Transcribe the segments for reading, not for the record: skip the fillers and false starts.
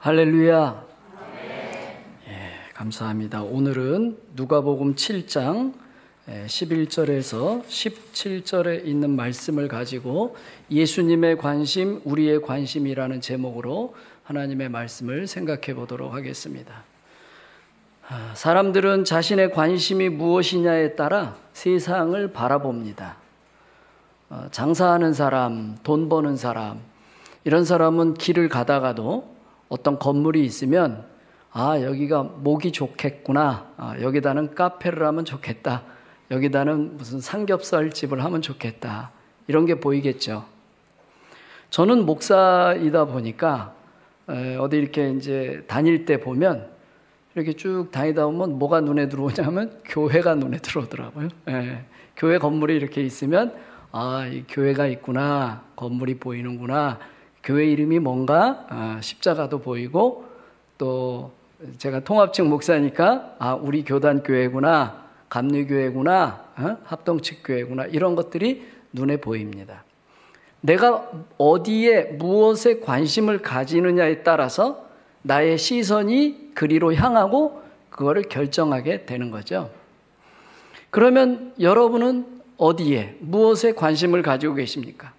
할렐루야. 예, 감사합니다. 오늘은 누가복음 7장 11절에서 17절에 있는 말씀을 가지고 예수님의 관심, 우리의 관심이라는 제목으로 하나님의 말씀을 생각해 보도록 하겠습니다. 사람들은 자신의 관심이 무엇이냐에 따라 세상을 바라봅니다. 장사하는 사람, 돈 버는 사람, 이런 사람은 길을 가다가도 어떤 건물이 있으면 여기가 목이 좋겠구나, 여기다는 카페를 하면 좋겠다, 여기다는 무슨 삼겹살 집을 하면 좋겠다, 이런 게 보이겠죠. 저는 목사이다 보니까 어디 이렇게 이제 다닐 때 보면 이렇게 쭉 다니다 보면 뭐가 눈에 들어오냐면 교회가 눈에 들어오더라고요. 교회 건물이 이렇게 있으면 이 교회가 있구나, 건물이 보이는구나, 교회 이름이 뭔가, 십자가도 보이고, 또 제가 통합측 목사니까 우리 교단교회구나, 감리교회구나, 합동측교회구나, 이런 것들이 눈에 보입니다. 내가 어디에 무엇에 관심을 가지느냐에 따라서 나의 시선이 그리로 향하고 그거를 결정하게 되는 거죠. 그러면 여러분은 어디에, 무엇에 관심을 가지고 계십니까?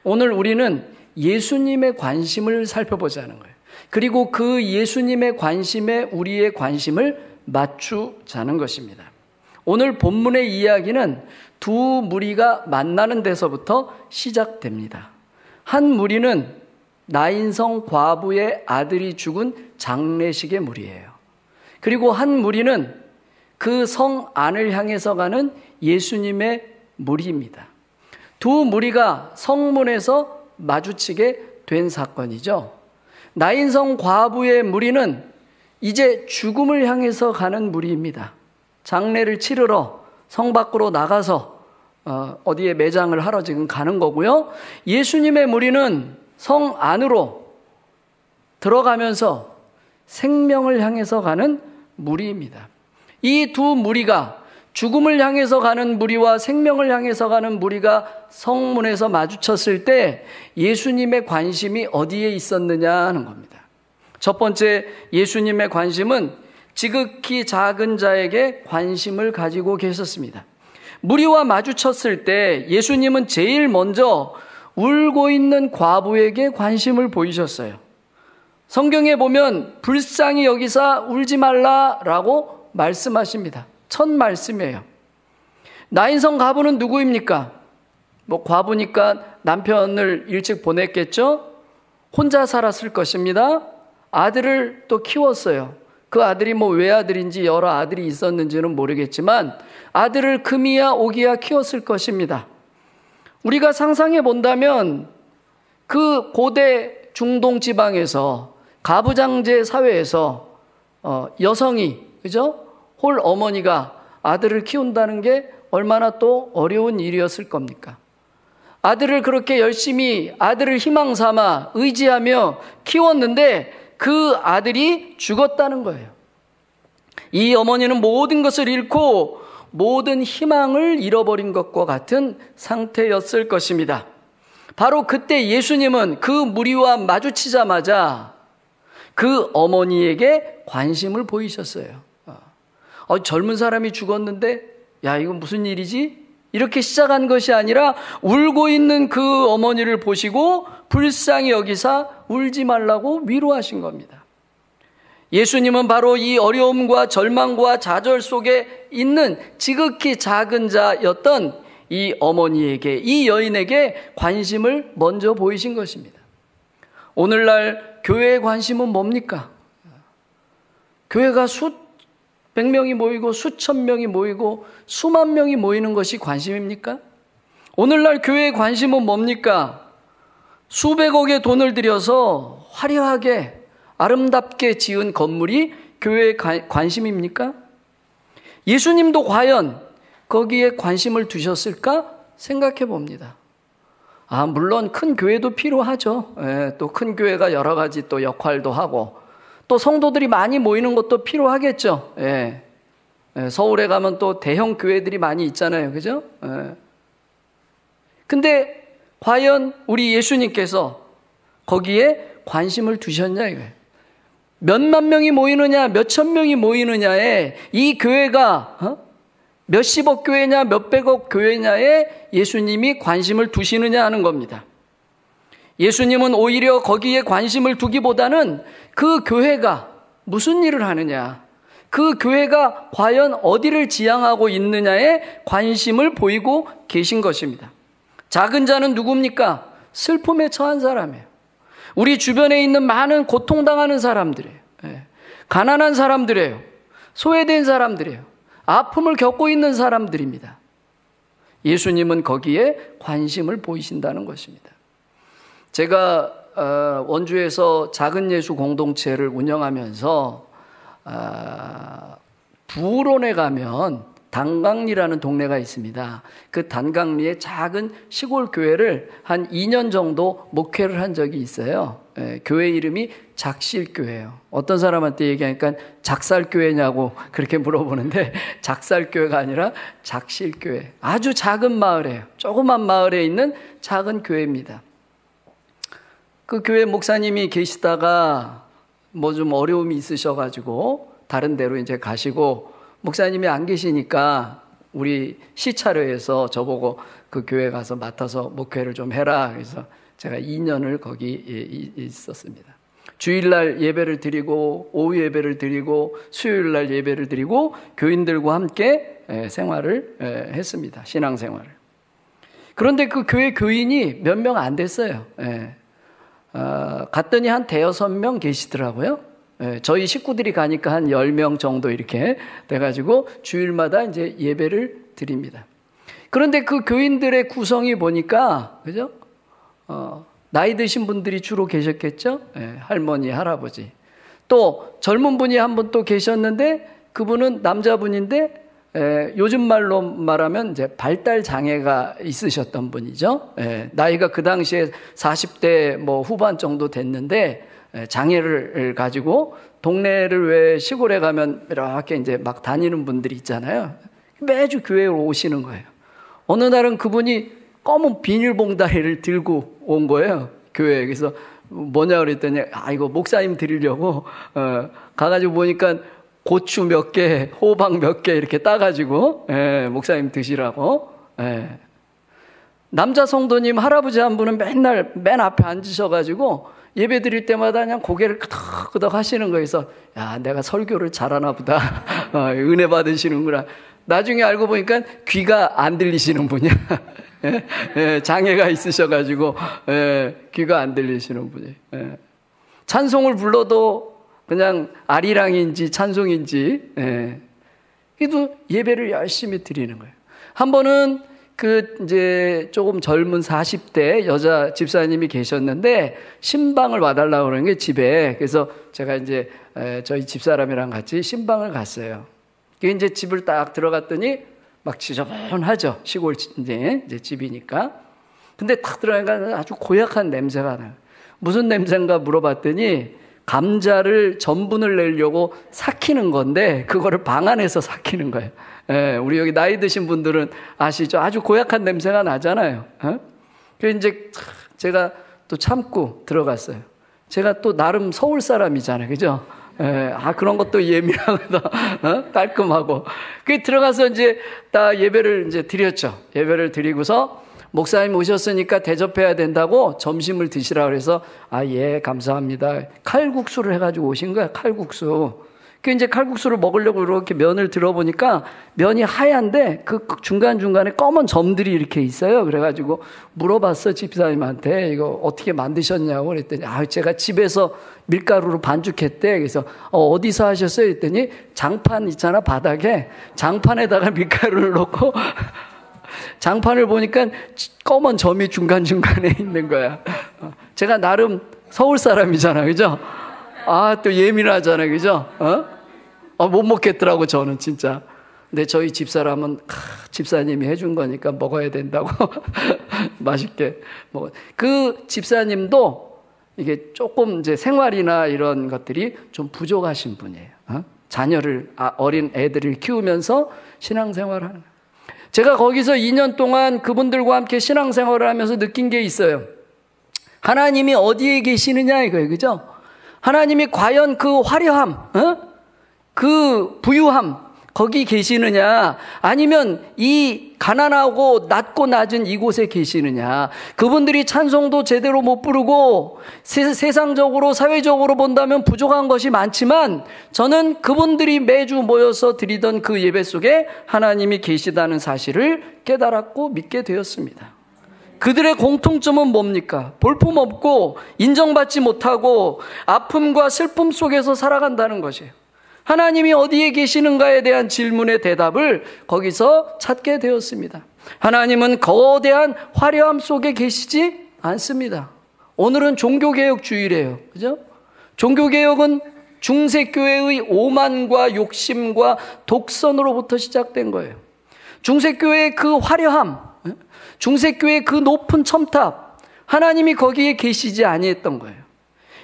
오늘 우리는 예수님의 관심을 살펴보자는 거예요. 그리고 그 예수님의 관심에 우리의 관심을 맞추자는 것입니다. 오늘 본문의 이야기는 두 무리가 만나는 데서부터 시작됩니다. 한 무리는 나인성 과부의 아들이 죽은 장례식의 무리예요. 그리고 한 무리는 그 성 안을 향해서 가는 예수님의 무리입니다. 두 무리가 성문에서 마주치게 된 사건이죠. 나인성 과부의 무리는 이제 죽음을 향해서 가는 무리입니다. 장례를 치르러 성 밖으로 나가서 어디에 매장을 하러 지금 가는 거고요. 예수님의 무리는 성 안으로 들어가면서 생명을 향해서 가는 무리입니다. 이 두 무리가, 죽음을 향해서 가는 무리와 생명을 향해서 가는 무리가 성문에서 마주쳤을 때 예수님의 관심이 어디에 있었느냐 하는 겁니다. 첫 번째, 예수님의 관심은 지극히 작은 자에게 관심을 가지고 계셨습니다. 무리와 마주쳤을 때 예수님은 제일 먼저 울고 있는 과부에게 관심을 보이셨어요. 성경에 보면 불쌍히 여기사 울지 말라라고 말씀하십니다. 첫 말씀이에요. 나인성 과부는 누구입니까? 과부니까 남편을 일찍 보냈겠죠? 혼자 살았을 것입니다. 아들을 또 키웠어요. 그 아들이 외아들인지 여러 아들이 있었는지는 모르겠지만 아들을 금이야 오기야 키웠을 것입니다. 우리가 상상해 본다면 그 고대 중동 지방에서 가부장제 사회에서 여성이, 그죠? 홀 어머니가 아들을 키운다는 게 얼마나 또 어려운 일이었을 겁니까? 아들을 그렇게 열심히, 아들을 희망 삼아 의지하며 키웠는데 그 아들이 죽었다는 거예요. 이 어머니는 모든 것을 잃고 모든 희망을 잃어버린 것과 같은 상태였을 것입니다. 바로 그때 예수님은 그 무리와 마주치자마자 그 어머니에게 관심을 보이셨어요. 젊은 사람이 죽었는데 이거 무슨 일이지? 이렇게 시작한 것이 아니라 울고 있는 그 어머니를 보시고 불쌍히 여기사 울지 말라고 위로하신 겁니다. 예수님은 바로 이 어려움과 절망과 좌절 속에 있는 지극히 작은 자였던 이 어머니에게, 이 여인에게 관심을 먼저 보이신 것입니다. 오늘날 교회의 관심은 뭡니까? 교회가 수백 명이 모이고 수천 명이 모이고 수만 명이 모이는 것이 관심입니까? 오늘날 교회의 관심은 뭡니까? 수백억의 돈을 들여서 화려하게 아름답게 지은 건물이 교회의 관심입니까? 예수님도 과연 거기에 관심을 두셨을까 생각해 봅니다. 물론 큰 교회도 필요하죠. 또 큰 교회가 여러 가지 또 역할도 하고 또 성도들이 많이 모이는 것도 필요하겠죠. 서울에 가면 또 대형 교회들이 많이 있잖아요. 그죠? 근데 과연 우리 예수님께서 거기에 관심을 두셨냐 이거예요. 몇만 명이 모이느냐, 몇천 명이 모이느냐에 이 교회가 몇십억 교회냐, 몇백억 교회냐에 예수님이 관심을 두시느냐 하는 겁니다. 예수님은 오히려 거기에 관심을 두기보다는 그 교회가 무슨 일을 하느냐, 그 교회가 과연 어디를 지향하고 있느냐에 관심을 보이고 계신 것입니다. 작은 자는 누굽니까? 슬픔에 처한 사람이에요. 우리 주변에 있는 많은 고통당하는 사람들이에요. 가난한 사람들이에요. 소외된 사람들이에요. 아픔을 겪고 있는 사람들입니다. 예수님은 거기에 관심을 보이신다는 것입니다. 제가 원주에서 작은 예수 공동체를 운영하면서 부론에 가면 단강리라는 동네가 있습니다. 그 단강리에 작은 시골 교회를 한 2년 정도 목회를 한 적이 있어요. 교회 이름이 작실교회예요. 어떤 사람한테 얘기하니까 작살교회냐고 그렇게 물어보는데 작살교회가 아니라 작실교회. 아주 작은 마을이에요. 조그만 마을에 있는 작은 교회입니다. 그 교회 목사님이 계시다가 뭐 좀 어려움이 있으셔가지고 다른 데로 이제 가시고, 목사님이 안 계시니까 우리 시차로에서 저보고 그 교회 가서 맡아서 목회를 좀 해라. 그래서 제가 2년을 거기 있었습니다. 주일날 예배를 드리고 오후 예배를 드리고 수요일날 예배를 드리고 교인들과 함께 생활을 했습니다. 신앙생활을. 그런데 그 교회 교인이 몇 명 안 됐어요. 갔더니 한 5-6명 계시더라고요. 저희 식구들이 가니까 한 10명 정도 이렇게 돼가지고 주일마다 이제 예배를 드립니다. 그런데 그 교인들의 구성이 보니까, 그죠? 나이 드신 분들이 주로 계셨겠죠? 할머니, 할아버지. 또 젊은 분이 한 분 또 계셨는데, 그분은 남자분인데, 요즘 말로 말하면 이제 발달 장애가 있으셨던 분이죠. 나이가 그 당시에 40대 뭐 후반 정도 됐는데, 장애를 가지고 동네를 왜 시골에 가면 이렇게 이제 막 다니는 분들이 있잖아요. 매주 교회에 오시는 거예요. 어느 날은 그분이 검은 비닐봉다리를 들고 온 거예요, 교회에. 그래서 뭐냐 그랬더니 이거 목사님 드리려고 가가지고 보니까 고추 몇 개, 호박 몇 개 이렇게 따가지고 목사님 드시라고. 남자 성도님 할아버지 한 분은 맨날 맨 앞에 앉으셔가지고 예배 드릴 때마다 그냥 고개를 끄덕끄덕 하시는 거예요. 그래서 야, 내가 설교를 잘하나 보다. 은혜 받으시는구나. 나중에 알고 보니까 귀가 안 들리시는 분이야. 장애가 있으셔가지고 귀가 안 들리시는 분이에요. 찬송을 불러도 그냥 아리랑인지 찬송인지 그래도 예배를 열심히 드리는 거예요. 한 번은 이제 조금 젊은 40대 여자 집사님이 계셨는데 신방을 와달라고 그러는 게 집에. 그래서 제가 이제 저희 집사람이랑 같이 신방을 갔어요. 이제 집을 딱 들어갔더니 막 지저분하죠. 시골 이제 집이니까. 근데 딱 들어가니까 아주 고약한 냄새가 나요. 무슨 냄새인가 물어봤더니 감자를 전분을 내려고 삭히는 건데 그거를 방 안에서 삭히는 거예요. 우리 여기 나이 드신 분들은 아시죠? 아주 고약한 냄새가 나잖아요. 그래서 이제 제가 또 참고 들어갔어요. 제가 또 나름 서울 사람이잖아요. 그죠? 그런 것도 예민하고 깔끔하고. 그 들어가서 이제 다 예배를 이제 드렸죠. 예배를 드리고서 목사님 오셨으니까 대접해야 된다고 점심을 드시라 그래서 예, 감사합니다. 칼국수를 해가지고 오신 거야, 칼국수. 그 이제 칼국수를 먹으려고 이렇게 면을 들어보니까 면이 하얀데 그 중간중간에 검은 점들이 이렇게 있어요. 그래가지고 물어봤어, 집사님한테. 이거 어떻게 만드셨냐고 그랬더니 제가 집에서 밀가루로 반죽했대. 그래서 어디서 하셨어요? 그랬더니 장판 있잖아, 바닥에. 장판에다가 밀가루를 넣고 장판을 보니까 검은 점이 중간중간에 있는 거야. 제가 나름 서울 사람이잖아, 그죠? 또 예민하잖아요, 그죠? 못 먹겠더라고, 저는 진짜. 근데 저희 집사람은 집사님이 해준 거니까 먹어야 된다고 맛있게 먹어. 그 집사님도 이게 조금 이제 생활이나 이런 것들이 좀 부족하신 분이에요. 자녀를, 어린 애들을 키우면서 신앙생활을 하는. 제가 거기서 2년 동안 그분들과 함께 신앙생활을 하면서 느낀 게 있어요. 하나님이 어디에 계시느냐 이거예요, 그죠? 하나님이 과연 그 화려함, 그 부유함 거기 계시느냐, 아니면 이 가난하고 낮고 낮은 이곳에 계시느냐. 그분들이 찬송도 제대로 못 부르고 세상적으로 사회적으로 본다면 부족한 것이 많지만 저는 그분들이 매주 모여서 드리던 그 예배 속에 하나님이 계시다는 사실을 깨달았고 믿게 되었습니다. 그들의 공통점은 뭡니까? 볼품없고 인정받지 못하고 아픔과 슬픔 속에서 살아간다는 것이에요. 하나님이 어디에 계시는가에 대한 질문의 대답을 거기서 찾게 되었습니다. 하나님은 거대한 화려함 속에 계시지 않습니다. 오늘은 종교개혁 주일이에요. 그죠? 종교개혁은 중세교회의 오만과 욕심과 독선으로부터 시작된 거예요. 중세교회의 그 화려함, 중세교회의 그 높은 첨탑, 하나님이 거기에 계시지 아니했던 거예요.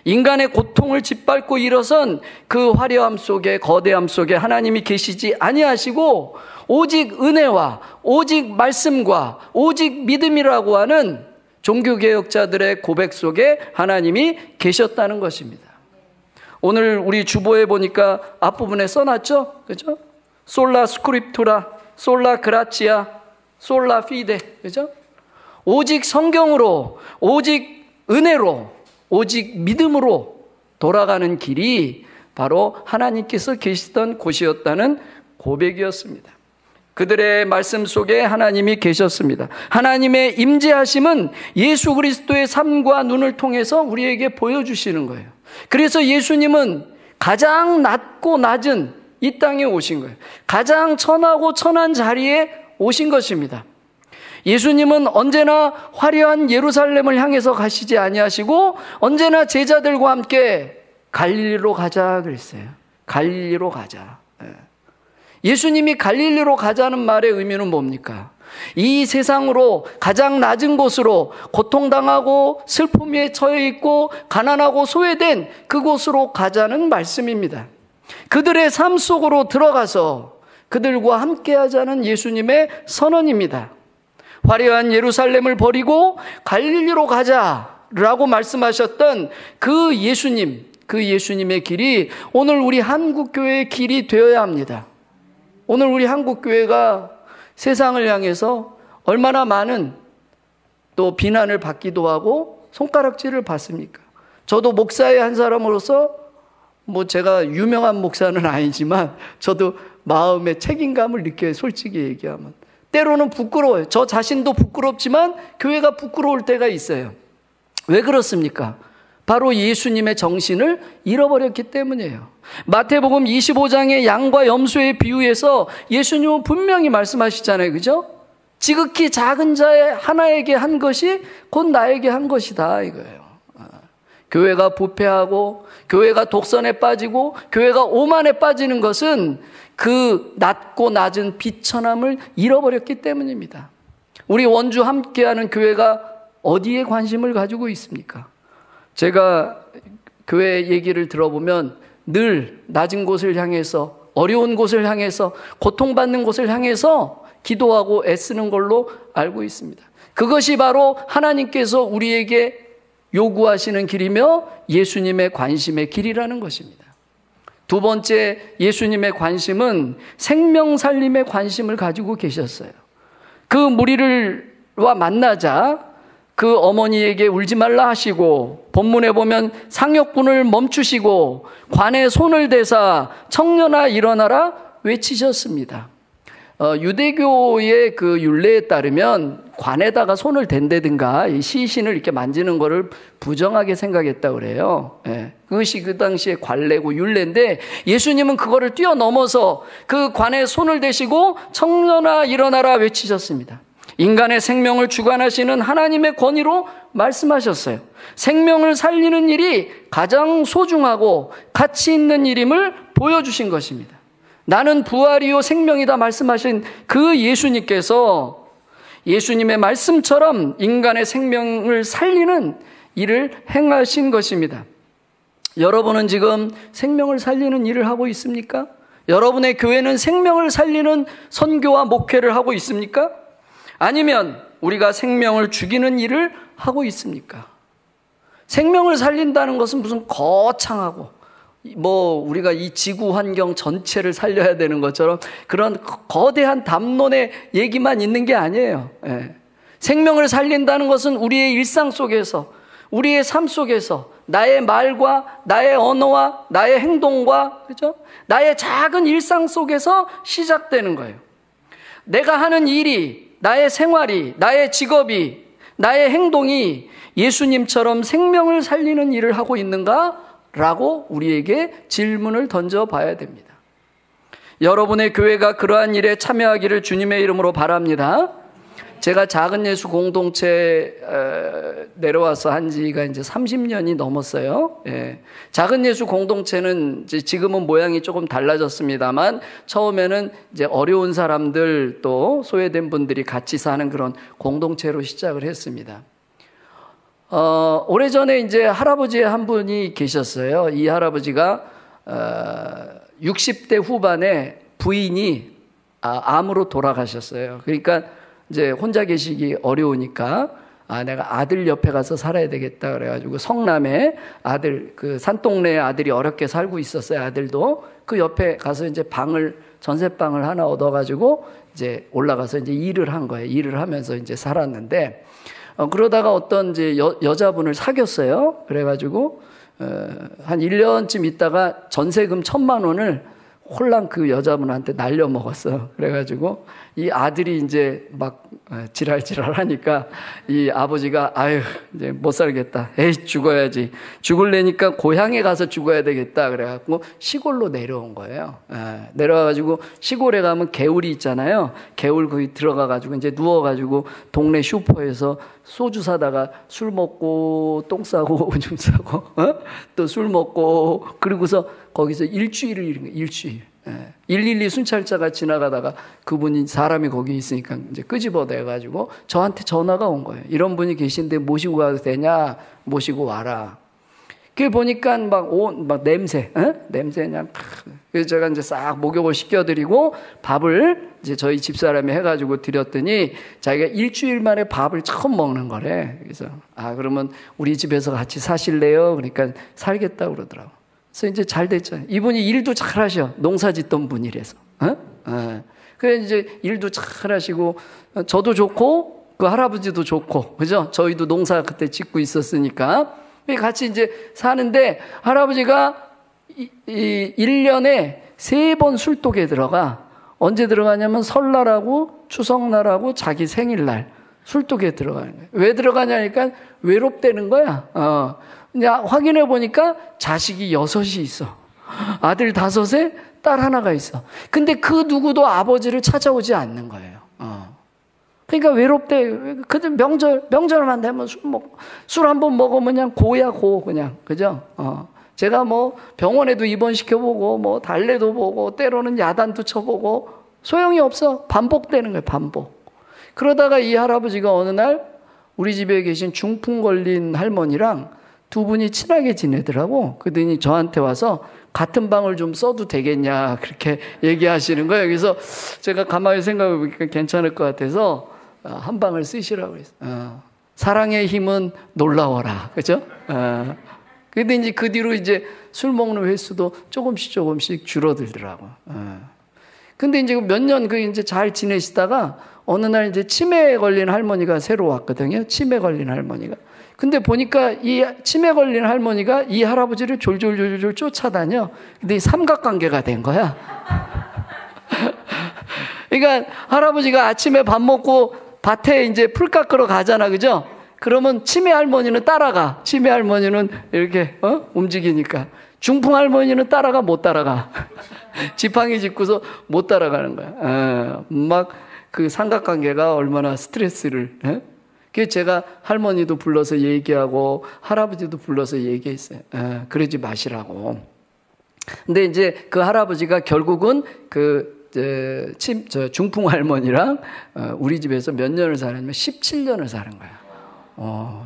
인간의 고통을 짓밟고 일어선 그 화려함 속에, 거대함 속에 하나님이 계시지 아니하시고 오직 은혜와 오직 말씀과 오직 믿음이라고 하는 종교개혁자들의 고백 속에 하나님이 계셨다는 것입니다. 오늘 우리 주보에 보니까 앞부분에 써놨죠? 그죠? 솔라 스크립투라, 솔라 그라치아, 솔라 피데. 그죠? 오직 성경으로, 오직 은혜로, 오직 믿음으로 돌아가는 길이 바로 하나님께서 계시던 곳이었다는 고백이었습니다. 그들의 말씀 속에 하나님이 계셨습니다. 하나님의 임재하심은 예수 그리스도의 삶과 눈을 통해서 우리에게 보여주시는 거예요. 그래서 예수님은 가장 낮고 낮은 이 땅에 오신 거예요. 가장 천하고 천한 자리에 오신 것입니다. 예수님은 언제나 화려한 예루살렘을 향해서 가시지 아니하시고 언제나 제자들과 함께 갈릴리로 가자 그랬어요. 갈릴리로 가자. 예수님이 갈릴리로 가자는 말의 의미는 뭡니까? 이 세상으로 가장 낮은 곳으로, 고통당하고 슬픔에 처해 있고 가난하고 소외된 그곳으로 가자는 말씀입니다. 그들의 삶 속으로 들어가서 그들과 함께 하자는 예수님의 선언입니다. 화려한 예루살렘을 버리고 갈릴리로 가자라고 말씀하셨던 그 예수님, 그 예수님의 길이 오늘 우리 한국교회의 길이 되어야 합니다. 오늘 우리 한국교회가 세상을 향해서 얼마나 많은 또 비난을 받기도 하고 손가락질을 받습니까? 저도 목사의 한 사람으로서 제가 유명한 목사는 아니지만 저도 마음의 책임감을 느껴요. 솔직히 얘기하면. 때로는 부끄러워요. 저 자신도 부끄럽지만 교회가 부끄러울 때가 있어요. 왜 그렇습니까? 바로 예수님의 정신을 잃어버렸기 때문이에요. 마태복음 25장의 양과 염소의 비유에서 예수님은 분명히 말씀하시잖아요. 그죠? 지극히 작은 자의 하나에게 한 것이 곧 나에게 한 것이다 이거예요. 교회가 부패하고 교회가 독선에 빠지고 교회가 오만에 빠지는 것은 그 낮고 낮은 비천함을 잃어버렸기 때문입니다. 우리 원주 함께하는 교회가 어디에 관심을 가지고 있습니까? 제가 교회 얘기를 들어보면 늘 낮은 곳을 향해서, 어려운 곳을 향해서, 고통받는 곳을 향해서 기도하고 애쓰는 걸로 알고 있습니다. 그것이 바로 하나님께서 우리에게 요구하시는 길이며 예수님의 관심의 길이라는 것입니다. 두 번째, 예수님의 관심은 생명 살림에 관심을 가지고 계셨어요. 그 무리를와 만나자 그 어머니에게 울지 말라 하시고, 본문에 보면 상역군을 멈추시고 관에 손을 대사 청년아 일어나라 외치셨습니다. 유대교의 그 율례에 따르면 관에다가 손을 댄다든가 시신을 이렇게 만지는 거를 부정하게 생각했다고 그래요. 그것이 그 당시에 관례고 율례인데 예수님은 그거를 뛰어넘어서 그 관에 손을 대시고 청년아 일어나라 외치셨습니다. 인간의 생명을 주관하시는 하나님의 권위로 말씀하셨어요. 생명을 살리는 일이 가장 소중하고 가치 있는 일임을 보여주신 것입니다. 나는 부활이요 생명이다 말씀하신 그 예수님께서 예수님의 말씀처럼 인간의 생명을 살리는 일을 행하신 것입니다. 여러분은 지금 생명을 살리는 일을 하고 있습니까? 여러분의 교회는 생명을 살리는 선교와 목회를 하고 있습니까? 아니면 우리가 생명을 죽이는 일을 하고 있습니까? 생명을 살린다는 것은 무슨 거창하고 뭐 우리가 이 지구 환경 전체를 살려야 되는 것처럼 그런 거대한 담론의 얘기만 있는 게 아니에요. 예. 생명을 살린다는 것은 우리의 일상 속에서, 우리의 삶 속에서 나의 말과 나의 언어와 나의 행동과, 그죠? 나의 작은 일상 속에서 시작되는 거예요. 내가 하는 일이, 나의 생활이, 나의 직업이, 나의 행동이 예수님처럼 생명을 살리는 일을 하고 있는가? 라고 우리에게 질문을 던져봐야 됩니다. 여러분의 교회가 그러한 일에 참여하기를 주님의 이름으로 바랍니다. 제가 작은 예수 공동체 내려와서 한 지가 이제 30년이 넘었어요. 예. 작은 예수 공동체는 이제 지금은 모양이 조금 달라졌습니다만 처음에는 이제 어려운 사람들 또 소외된 분들이 같이 사는 그런 공동체로 시작을 했습니다. 오래전에 이제 할아버지 한 분이 계셨어요. 이 할아버지가 60대 후반에 부인이 암으로 돌아가셨어요. 그러니까 이제 혼자 계시기 어려우니까 내가 아들 옆에 가서 살아야 되겠다 그래가지고 성남에 아들, 그 산동네에 아들이 어렵게 살고 있었어요. 아들도 그 옆에 가서 이제 전세방을 하나 얻어가지고 이제 올라가서 이제 일을 한 거예요. 일을 하면서 이제 살았는데 그러다가 어떤 이제 여자분을 사귀었어요. 그래가지고 한 1년쯤 있다가 전세금 1,000만 원을 홀랑 그 여자분한테 날려먹었어. 그래가지고 이 아들이 이제 막 지랄지랄 하니까 이 아버지가 아유 이제 못 살겠다. 에이 죽어야지. 죽을래니까 고향에 가서 죽어야 되겠다. 그래갖고 시골로 내려온 거예요. 내려와가지고 시골에 가면 개울이 있잖아요. 개울 거기 들어가가지고 이제 누워가지고 동네 슈퍼에서 소주 사다가 술 먹고 똥 싸고 오줌 싸고 또 술 먹고 그리고서 거기서 일주일을 이런 거예요. 일주일. 112 순찰차가 지나가다가 그분이 사람이 거기 있으니까 이제 끄집어내가지고 저한테 전화가 온 거예요. 이런 분이 계신데 모시고 가도 되냐? 모시고 와라. 그게 보니까 막 냄새, 냄새 그냥. 그래서 제가 이제 싹 목욕을 시켜드리고 밥을 이제 저희 집사람이 해가지고 드렸더니 자기가 일주일 만에 밥을 처음 먹는 거래. 그래서 그러면 우리 집에서 같이 사실래요? 그러니까 살겠다고 그러더라고. 그래서 이제 잘 됐잖아요. 이분이 일도 잘 하셔. 농사 짓던 분이라서. 그래서 이제 일도 잘 하시고, 저도 좋고, 그 할아버지도 좋고, 그죠? 저희도 농사 그때 짓고 있었으니까. 같이 이제 사는데, 할아버지가 1년에 3번 술독에 들어가. 언제 들어가냐면 설날하고 추석날하고 자기 생일날 술독에 들어가는 거예요. 왜 들어가냐니까 외롭다는 거야. 이제 확인해 보니까 자식이 6이 있어. 아들 5에 딸 하나가 있어. 근데 그 누구도 아버지를 찾아오지 않는 거예요. 그러니까 외롭대. 그들 명절만 되면 술 한 번 먹으면 그냥 고야 고 그냥. 그죠? 제가 뭐 병원에도 입원시켜보고 뭐 달래도 보고 때로는 야단도 쳐보고 소용이 없어. 반복되는 거예요. 반복. 그러다가 이 할아버지가 어느 날 우리 집에 계신 중풍 걸린 할머니랑 두 분이 친하게 지내더라고. 그러더니 저한테 와서 같은 방을 좀 써도 되겠냐 그렇게 얘기하시는 거예요. 그래서 제가 가만히 생각해 보니까 괜찮을 것 같아서 한 방을 쓰시라고 했어요. 사랑의 힘은 놀라워라. 그죠? 근데 이제 그 뒤로 이제 술 먹는 횟수도 조금씩 줄어들더라고. 근데 이제 몇 년 이제 잘 지내시다가 어느 날 이제 치매에 걸린 할머니가 새로 왔거든요. 치매 걸린 할머니가. 근데 보니까 이 치매 걸린 할머니가 이 할아버지를 졸졸 쫓아다녀. 근데 이 삼각관계가 된 거야. 그러니까 할아버지가 아침에 밥 먹고 밭에 이제 풀 깎으러 가잖아. 그죠? 그러면 치매 할머니는 따라가. 치매 할머니는 이렇게 움직이니까. 중풍 할머니는 못 따라가. 지팡이 짚고서 못 따라가는 거야. 막 그 삼각관계가 얼마나 스트레스를. 그래서 제가 할머니도 불러서 얘기하고 할아버지도 불러서 얘기했어요. 그러지 마시라고. 근데 이제 그 할아버지가 결국은 중풍 할머니랑 우리 집에서 몇 년을 살았냐면 17년을 사는 거야.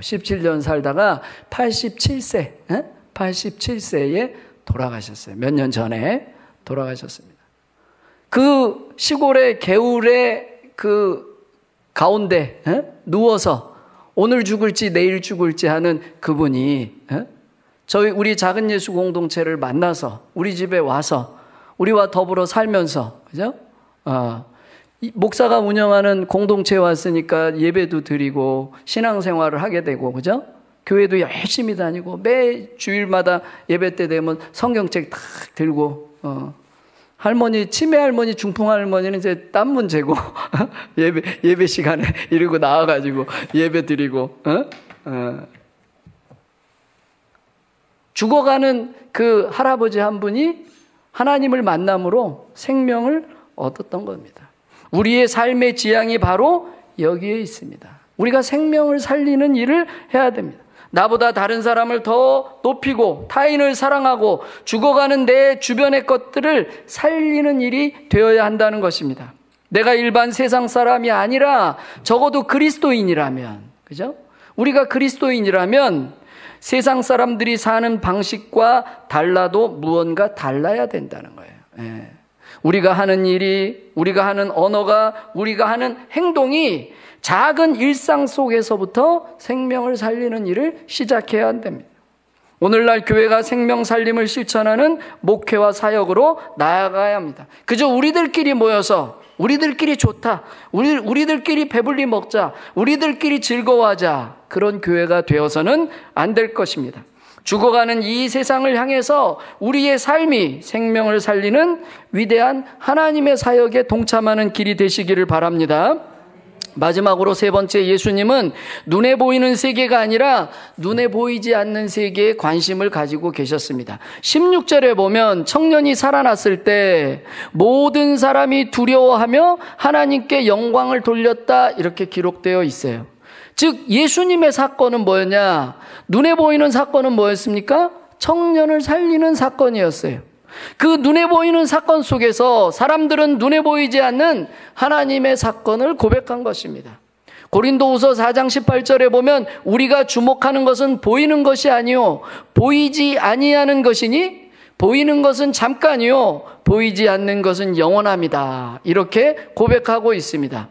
17년 살다가 87세에 돌아가셨어요. 몇 년 전에 돌아가셨습니다. 그 시골의 개울의 그 가운데 누워서 오늘 죽을지 내일 죽을지 하는 그분이 우리 작은 예수 공동체를 만나서 우리 집에 와서 우리와 더불어 살면서, 그죠? 목사가 운영하는 공동체에 왔으니까 예배도 드리고 신앙생활을 하게 되고, 그죠? 교회도 열심히 다니고 매 주일마다 예배 때 되면 성경책 탁 들고, 할머니, 치매 할머니, 중풍 할머니는 이제 딴 문제고 예배 시간에 이러고 나와가지고 예배 드리고, 죽어가는 그 할아버지 한 분이 하나님을 만남으로 생명을 얻었던 겁니다. 우리의 삶의 지향이 바로 여기에 있습니다. 우리가 생명을 살리는 일을 해야 됩니다. 나보다 다른 사람을 더 높이고 타인을 사랑하고 죽어가는 내 주변의 것들을 살리는 일이 되어야 한다는 것입니다. 내가 일반 세상 사람이 아니라 적어도 그리스도인이라면, 그죠? 우리가 그리스도인이라면 세상 사람들이 사는 방식과 달라도 무언가 달라야 된다는 거예요. 예. 우리가 하는 일이, 우리가 하는 언어가, 우리가 하는 행동이 작은 일상 속에서부터 생명을 살리는 일을 시작해야 한답니다. 오늘날 교회가 생명 살림을 실천하는 목회와 사역으로 나아가야 합니다. 그저 우리들끼리 모여서 우리들끼리 좋다, 우리들끼리 배불리 먹자, 우리들끼리 즐거워하자, 그런 교회가 되어서는 안 될 것입니다. 죽어가는 이 세상을 향해서 우리의 삶이 생명을 살리는 위대한 하나님의 사역에 동참하는 길이 되시기를 바랍니다. 마지막으로 세 번째, 예수님은 눈에 보이는 세계가 아니라 눈에 보이지 않는 세계에 관심을 가지고 계셨습니다. 16절에 보면 청년이 살아났을 때 모든 사람이 두려워하며 하나님께 영광을 돌렸다, 이렇게 기록되어 있어요. 즉 예수님의 사건은 뭐였냐? 눈에 보이는 사건은 뭐였습니까? 청년을 살리는 사건이었어요. 그 눈에 보이는 사건 속에서 사람들은 눈에 보이지 않는 하나님의 사건을 고백한 것입니다. 고린도후서 4장 18절에 보면 우리가 주목하는 것은 보이는 것이 아니요 보이지 아니하는 것이니 보이는 것은 잠깐이요 보이지 않는 것은 영원합니다, 이렇게 고백하고 있습니다.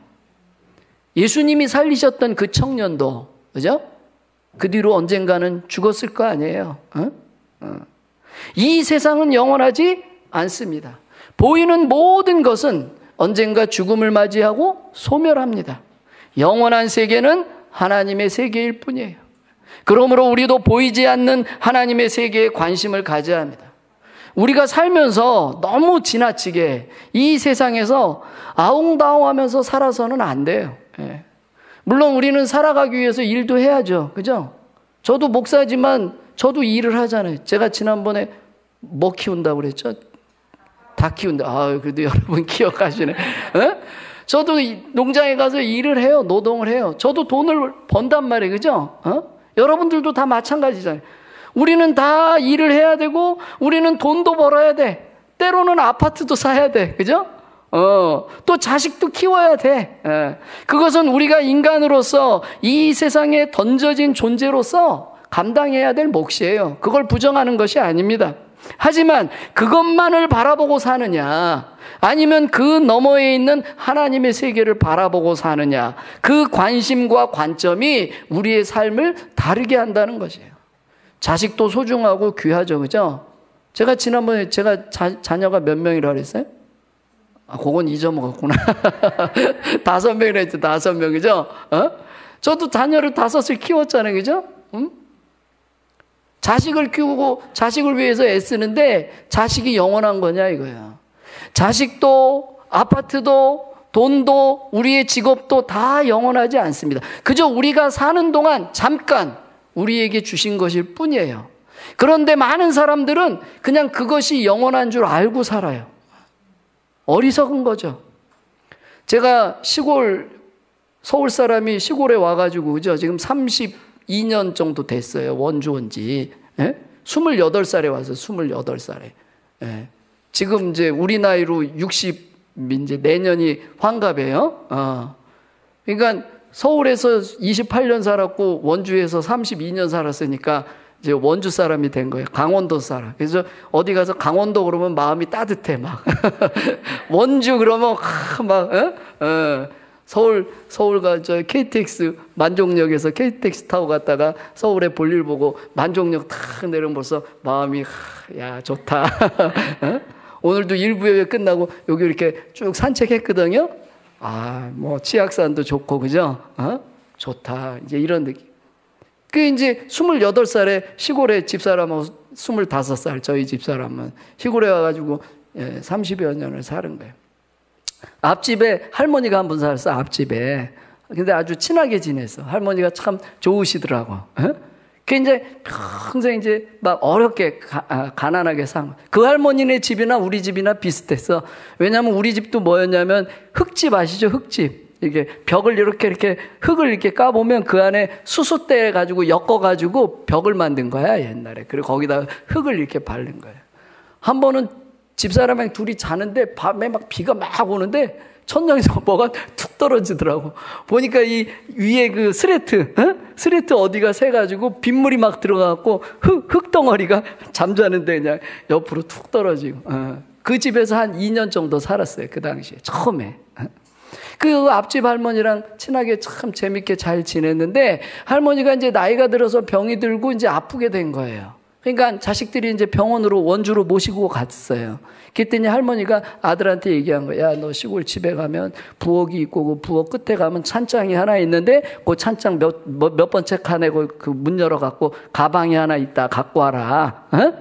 예수님이 살리셨던 그 청년도, 그죠? 그 뒤로 언젠가는 죽었을 거 아니에요. 이 세상은 영원하지 않습니다. 보이는 모든 것은 언젠가 죽음을 맞이하고 소멸합니다. 영원한 세계는 하나님의 세계일 뿐이에요. 그러므로 우리도 보이지 않는 하나님의 세계에 관심을 가져야 합니다. 우리가 살면서 너무 지나치게 이 세상에서 아웅다웅하면서 살아서는 안 돼요. 예. 물론 우리는 살아가기 위해서 일도 해야죠. 그죠? 저도 목사지만 저도 일을 하잖아요. 제가 지난번에 뭐 키운다고 그랬죠? 다 키운다. 그래도 여러분 기억하시네. 예? 저도 농장에 가서 일을 해요. 노동을 해요. 저도 돈을 번단 말이에요. 그죠? 여러분들도 다 마찬가지잖아요. 우리는 다 일을 해야 되고 우리는 돈도 벌어야 돼. 때로는 아파트도 사야 돼. 그죠? 또 자식도 키워야 돼. 그것은 우리가 인간으로서 이 세상에 던져진 존재로서 감당해야 될 몫이에요. 그걸 부정하는 것이 아닙니다. 하지만 그것만을 바라보고 사느냐, 아니면 그 너머에 있는 하나님의 세계를 바라보고 사느냐, 그 관심과 관점이 우리의 삶을 다르게 한다는 것이에요. 자식도 소중하고 귀하죠. 그죠? 제가 지난번에 자녀가 몇 명이라고 그랬어요? 그건 잊어먹었구나. 5명이라 했죠. 5명이죠? 저도 자녀를 5을 키웠잖아요. 그죠? 자식을 키우고 자식을 위해서 애쓰는데 자식이 영원한 거냐 이거야. 자식도 아파트도 돈도 우리의 직업도 다 영원하지 않습니다. 그저 우리가 사는 동안 잠깐 우리에게 주신 것일 뿐이에요. 그런데 많은 사람들은 그냥 그것이 영원한 줄 알고 살아요. 어리석은 거죠. 제가 서울 사람이 시골에 와가지고, 그죠? 지금 32년 정도 됐어요. 원주 온 지. 28살에 와서 28살에. 예. 지금 이제 우리 나이로 60, 이제 내년이 환갑이에요. 그러니까 서울에서 28년 살았고 원주에서 32년 살았으니까 이제 원주 사람이 된 거예요. 강원도 사람. 그래서 어디 가서 강원도 그러면 마음이 따뜻해 막. 원주 그러면 막 서울가 저 KTX 만종역에서 KTX 타고 갔다가 서울에 볼일 보고 만종역 탁 내려면 벌써 마음이 야 좋다. 어? 오늘도 일부에 끝나고 여기 이렇게 쭉 산책했거든요. 뭐 치악산도 좋고 그죠? 어? 좋다. 이제 이런 느낌. 그 이제 28살에 시골에 집사람하고 25살 저희 집사람은 시골에 와가지고 30여 년을 사는 거예요. 앞집에 할머니가 한 분 살았어. 앞집에. 근데 아주 친하게 지냈어. 할머니가 참 좋으시더라고. 그 이제 평생 이제 막 어렵게 가난하게 산. 그 할머니네 집이나 우리 집이나 비슷했어. 왜냐하면 우리 집도 뭐였냐면 흙집 아시죠? 흙집. 이게 벽을 이렇게 흙을 이렇게 까보면 그 안에 수수대 가지고 엮어가지고 벽을 만든 거야 옛날에. 그리고 거기다 흙을 이렇게 바른 거야. 한 번은 집사람이랑 둘이 자는데 밤에 막 비가 막 오는데 천장에서 뭐가 툭 떨어지더라고. 보니까 이 위에 그 스레트 어디가 새가지고 빗물이 막 들어가고 흙덩어리가 잠자는데 그냥 옆으로 툭 떨어지고. 그 집에서 한 2년 정도 살았어요. 그 당시에 처음에. 그 앞집 할머니랑 친하게 참 재밌게 잘 지냈는데 할머니가 이제 나이가 들어서 병이 들고 이제 아프게 된 거예요. 그러니까 자식들이 이제 병원으로 원주로 모시고 갔어요. 그랬더니 할머니가 아들한테 얘기한 거야. 야, 너 시골 집에 가면 부엌이 있고 그 부엌 끝에 가면 찬장이 하나 있는데 그 찬장 몇 번째 칸에 그 문 열어갖고 가방이 하나 있다 갖고 와라. 어?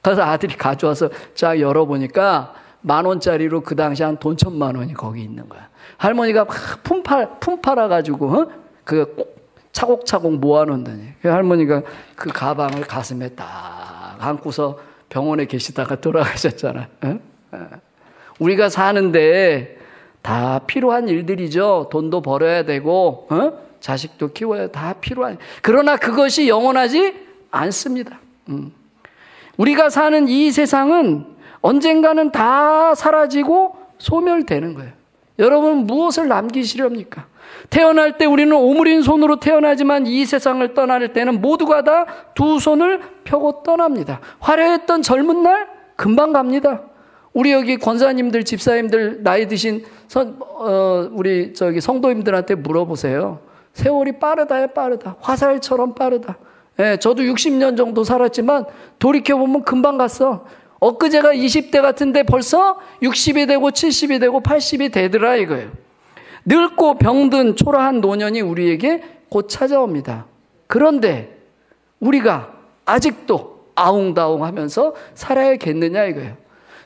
그래서 아들이 가져와서 쫙 열어보니까 10,000원짜리로 그 당시 한 돈 1,000,000원이 거기 있는 거야. 할머니가 막 품팔아가지고 그 차곡차곡 모아놓는다니. 할머니가 그 가방을 가슴에 딱 안고서 병원에 계시다가 돌아가셨잖아. 우리가 사는데 다 필요한 일들이죠. 돈도 벌어야 되고 자식도 키워야 다 필요한. 그러나 그것이 영원하지 않습니다. 우리가 사는 이 세상은 언젠가는 다 사라지고 소멸되는 거예요. 여러분 무엇을 남기시렵니까? 태어날 때 우리는 오므린 손으로 태어나지만 이 세상을 떠날 때는 모두가 다 두 손을 펴고 떠납니다. 화려했던 젊은 날 금방 갑니다. 우리 여기 권사님들, 집사님들 나이 드신 우리 저기 성도님들한테 물어보세요. 세월이 빠르다. 화살처럼 빠르다. 예, 저도 60년 정도 살았지만 돌이켜보면 금방 갔어. 엊그제가 20대 같은데 벌써 60이 되고 70이 되고 80이 되더라 이거예요. 늙고 병든 초라한 노년이 우리에게 곧 찾아옵니다. 그런데 우리가 아직도 아웅다웅 하면서 살아야겠느냐 이거예요.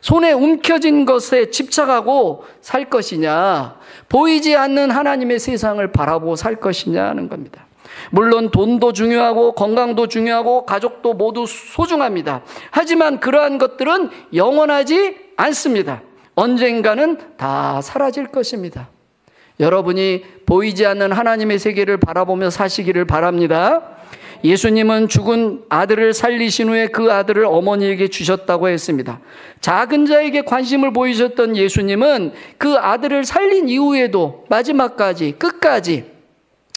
손에 움켜진 것에 집착하고 살 것이냐, 보이지 않는 하나님의 세상을 바라보고 살 것이냐 하는 겁니다. 물론 돈도 중요하고 건강도 중요하고 가족도 모두 소중합니다. 하지만 그러한 것들은 영원하지 않습니다. 언젠가는 다 사라질 것입니다. 여러분이 보이지 않는 하나님의 세계를 바라보며 사시기를 바랍니다. 예수님은 죽은 아들을 살리신 후에 그 아들을 어머니에게 주셨다고 했습니다. 작은 자에게 관심을 보이셨던 예수님은 그 아들을 살린 이후에도 마지막까지 끝까지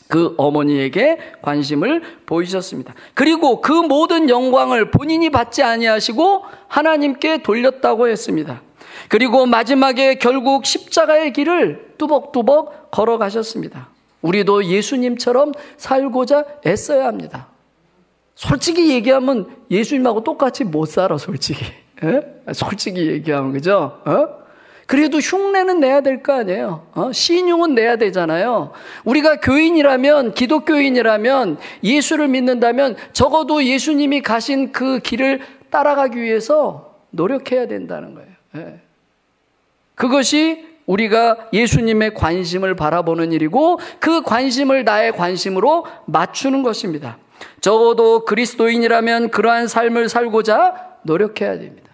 그 어머니에게 관심을 보이셨습니다. 그리고 그 모든 영광을 본인이 받지 아니하시고 하나님께 돌렸다고 했습니다. 그리고 마지막에 결국 십자가의 길을 뚜벅뚜벅 걸어가셨습니다. 우리도 예수님처럼 살고자 애써야 합니다. 솔직히 얘기하면 예수님하고 똑같이 못 살아, 솔직히. 솔직히 얘기하면, 그죠? 그래도 흉내는 내야 될 거 아니에요. 신용은 내야 되잖아요. 우리가 교인이라면, 기독교인이라면, 예수를 믿는다면 적어도 예수님이 가신 그 길을 따라가기 위해서 노력해야 된다는 거예요. 그것이 우리가 예수님의 관심을 바라보는 일이고 그 관심을 나의 관심으로 맞추는 것입니다. 적어도 그리스도인이라면 그러한 삶을 살고자 노력해야 됩니다.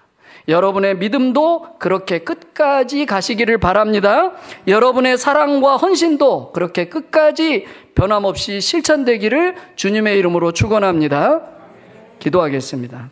여러분의 믿음도 그렇게 끝까지 가시기를 바랍니다. 여러분의 사랑과 헌신도 그렇게 끝까지 변함없이 실천되기를 주님의 이름으로 축원합니다. 기도하겠습니다.